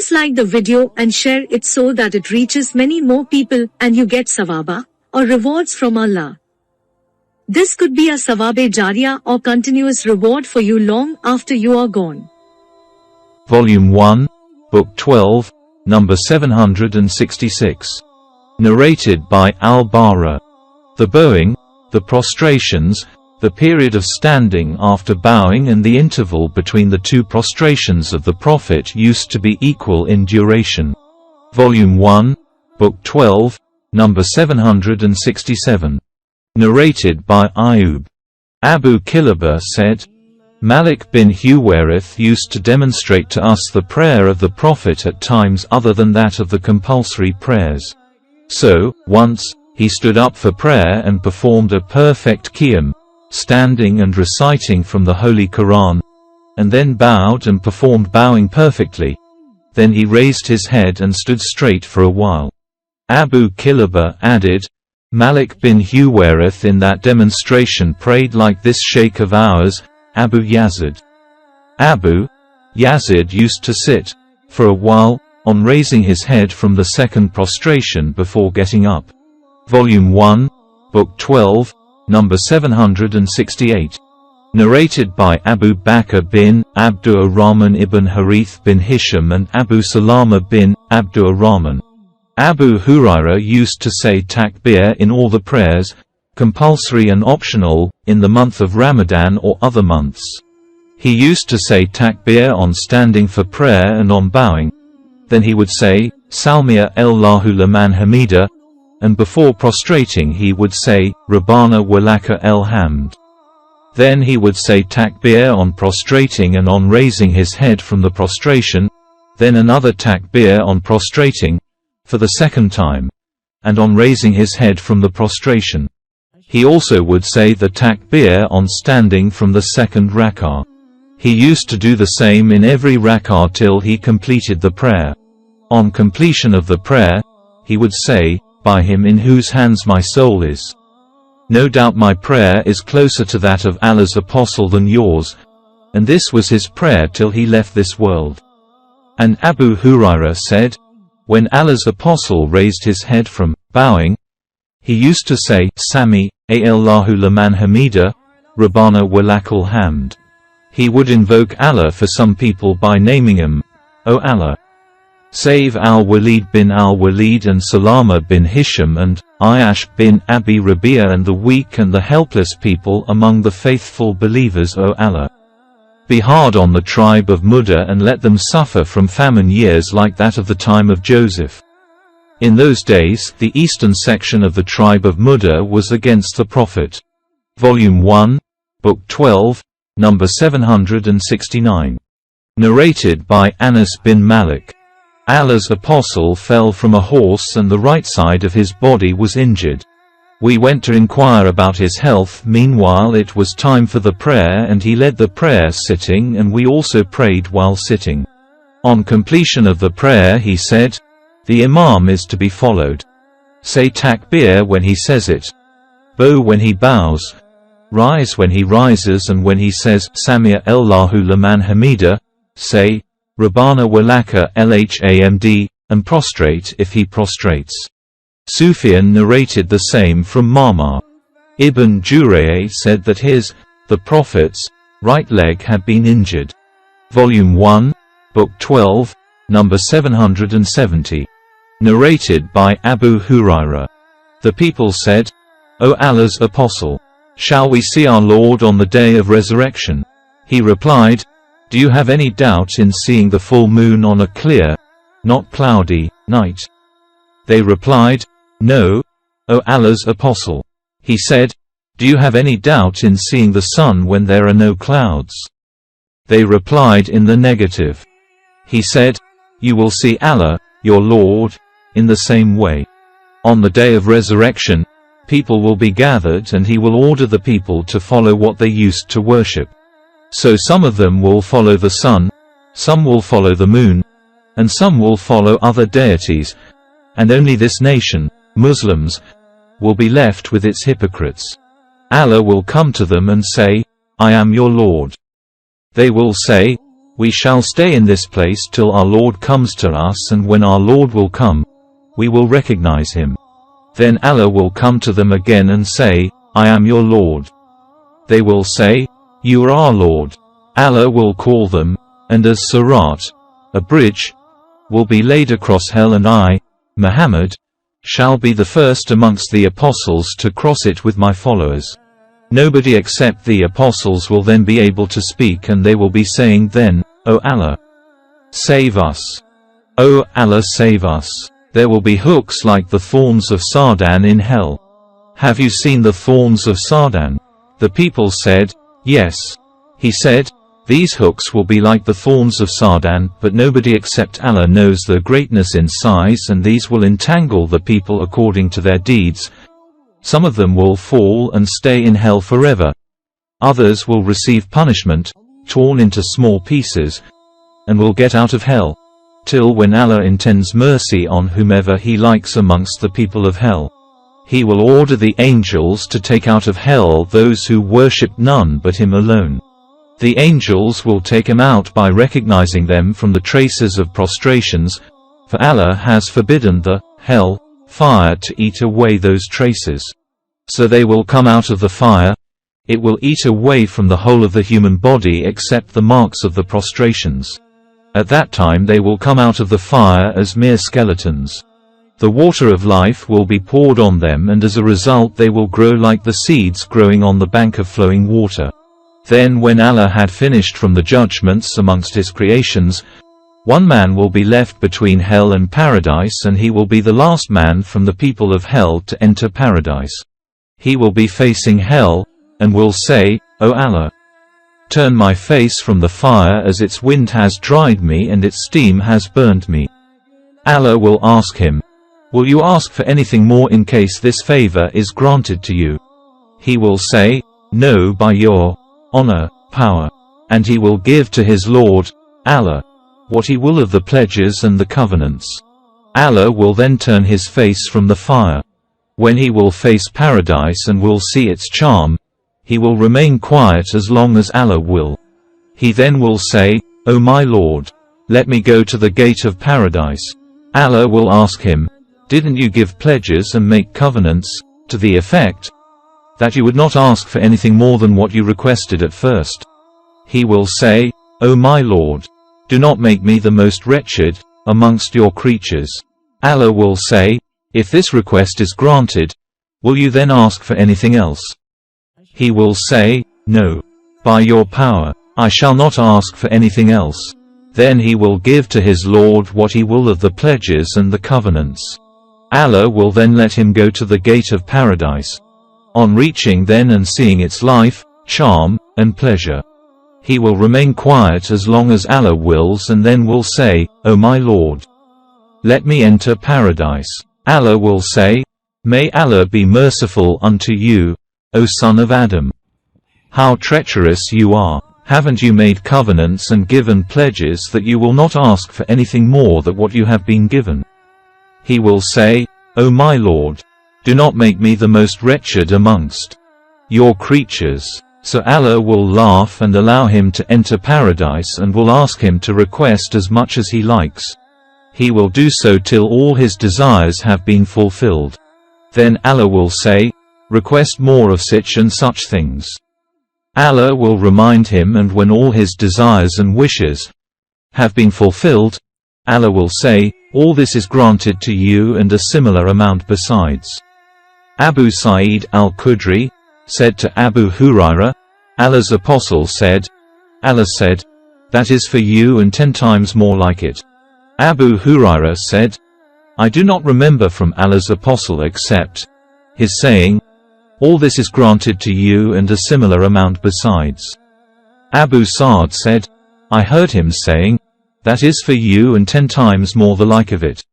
Please like the video and share it so that it reaches many more people and you get sawaba, or rewards from Allah. This could be a sawabe jariyah or continuous reward for you long after you are gone. Volume 1, Book 12, number 766. Narrated by Al-Bara. The bowing, the prostrations, the period of standing after bowing and the interval between the two prostrations of the Prophet used to be equal in duration. Volume 1, Book 12, number 767. Narrated by Ayub. Abu Kilaba said, Malik bin Huwairith used to demonstrate to us the prayer of the Prophet at times other than that of the compulsory prayers. So, once, he stood up for prayer and performed a perfect qiyam, standing and reciting from the Holy Quran, and then bowed and performed bowing perfectly. Then he raised his head and stood straight for a while. Abu Kilaba added, Malik bin Huwairith in that demonstration prayed like this sheikh of ours, Abu Yazid. Abu Yazid used to sit, for a while, on raising his head from the second prostration before getting up. Volume 1, Book 12, number 768. Narrated by Abu Bakr bin Abdur-Rahman ibn Harith bin Hisham and Abu Salama bin Abdur-Rahman. Abu Hurairah used to say takbir in all the prayers, compulsory and optional, in the month of Ramadan or other months. He used to say takbir on standing for prayer and on bowing. Then he would say, Salmiya Allahu liman hamida, and before prostrating he would say, Rabbana walaka al-hamd. Then he would say takbir on prostrating and on raising his head from the prostration, then another takbir on prostrating, for the second time, and on raising his head from the prostration. He also would say the takbir on standing from the second rak'ah. He used to do the same in every rak'ah till he completed the prayer. On completion of the prayer, he would say, By him in whose hands my soul is. No doubt my prayer is closer to that of Allah's apostle than yours, and this was his prayer till he left this world. And Abu Hurairah said, when Allah's apostle raised his head from bowing, he used to say, Sami Allahu liman hamida, Rabbana walakal hamd. He would invoke Allah for some people by naming him, O Allah. Save al-Walid bin al-Walid and Salama bin Hisham and Ayash bin Abi Rabi'a and the weak and the helpless people among the faithful believers, O Allah. Be hard on the tribe of Mudda and let them suffer from famine years like that of the time of Joseph. In those days, the eastern section of the tribe of Mudda was against the Prophet. Volume 1, Book 12, number 769. Narrated by Anas bin Malik. Allah's apostle fell from a horse and the right side of his body was injured. We went to inquire about his health. Meanwhile it was time for the prayer and he led the prayer sitting and we also prayed while sitting. On completion of the prayer he said, the Imam is to be followed. Say takbir when he says it. Bow when he bows. Rise when he rises, and when he says, Sami'a Allahu liman hamida, say, Rabbana walaka alhamd, and prostrate if he prostrates. Sufyan narrated the same from Ma'mar. Ibn Jurayj said that his, the Prophet's, right leg had been injured. Volume 1, Book 12, number 770. Narrated by Abu Hurairah. The people said, O Allah's Apostle, shall we see our Lord on the day of resurrection? He replied, do you have any doubt in seeing the full moon on a clear, not cloudy, night? They replied, no, O Allah's Apostle. He said, do you have any doubt in seeing the sun when there are no clouds? They replied in the negative. He said, you will see Allah, your Lord, in the same way. On the day of resurrection, people will be gathered and he will order the people to follow what they used to worship. So some of them will follow the sun, some will follow the moon, and some will follow other deities, and only this nation, Muslims, will be left with its hypocrites. Allah will come to them and say, I am your Lord. They will say, We shall stay in this place till our Lord comes to us, and when our Lord will come, we will recognize him. Then Allah will come to them again and say, I am your Lord. They will say, You are our Lord. Allah will call them, and as Sirat, a bridge, will be laid across hell, and I, Muhammad, shall be the first amongst the apostles to cross it with my followers. Nobody except the apostles will then be able to speak, and they will be saying then, O Allah, save us. O Allah, save us. There will be hooks like the thorns of Sardan in hell. Have you seen the thorns of Sardan? The people said, Yes. He said, These hooks will be like the thorns of Sardan, but nobody except Allah knows their greatness in size, and these will entangle the people according to their deeds. Some of them will fall and stay in hell forever. Others will receive punishment, torn into small pieces, and will get out of hell, till when Allah intends mercy on whomever he likes amongst the people of hell. He will order the angels to take out of hell those who worship none but him alone. The angels will take him out by recognizing them from the traces of prostrations, for Allah has forbidden the hell fire to eat away those traces. So they will come out of the fire. It will eat away from the whole of the human body except the marks of the prostrations. At that time they will come out of the fire as mere skeletons. The water of life will be poured on them, and as a result they will grow like the seeds growing on the bank of flowing water. Then when Allah had finished from the judgments amongst his creations, one man will be left between hell and paradise, and he will be the last man from the people of hell to enter paradise. He will be facing hell, and will say, O Allah, turn my face from the fire, as its wind has dried me and its steam has burned me. Allah will ask him, Will you ask for anything more in case this favor is granted to you? He will say, No, by your honor, power. And he will give to his Lord, Allah, what he will of the pledges and the covenants. Allah will then turn his face from the fire. When he will face paradise and will see its charm, he will remain quiet as long as Allah will. He then will say, O my Lord, let me go to the gate of paradise. Allah will ask him, Didn't you give pledges and make covenants, to the effect that you would not ask for anything more than what you requested at first? He will say, O my Lord, do not make me the most wretched amongst your creatures. Allah will say, If this request is granted, will you then ask for anything else? He will say, No. By your power, I shall not ask for anything else. Then he will give to his Lord what he will of the pledges and the covenants. Allah will then let him go to the gate of paradise. On reaching then and seeing its life, charm, and pleasure, he will remain quiet as long as Allah wills, and then will say, O my Lord, let me enter paradise. Allah will say, May Allah be merciful unto you, O son of Adam. How treacherous you are! Haven't you made covenants and given pledges that you will not ask for anything more than what you have been given? He will say, O my Lord, do not make me the most wretched amongst your creatures. So Allah will laugh and allow him to enter paradise, and will ask him to request as much as he likes. He will do so till all his desires have been fulfilled. Then Allah will say, Request more of such and such things. Allah will remind him, and when all his desires and wishes have been fulfilled, Allah will say, All this is granted to you and a similar amount besides. Abu Sa'id al-Khudri said to Abu Hurairah, Allah's apostle said, Allah said, That is for you and 10 times more like it. Abu Hurairah said, I do not remember from Allah's apostle except his saying, All this is granted to you and a similar amount besides. Abu Sa'd said, I heard him saying, That is for you and 10 times more the like of it.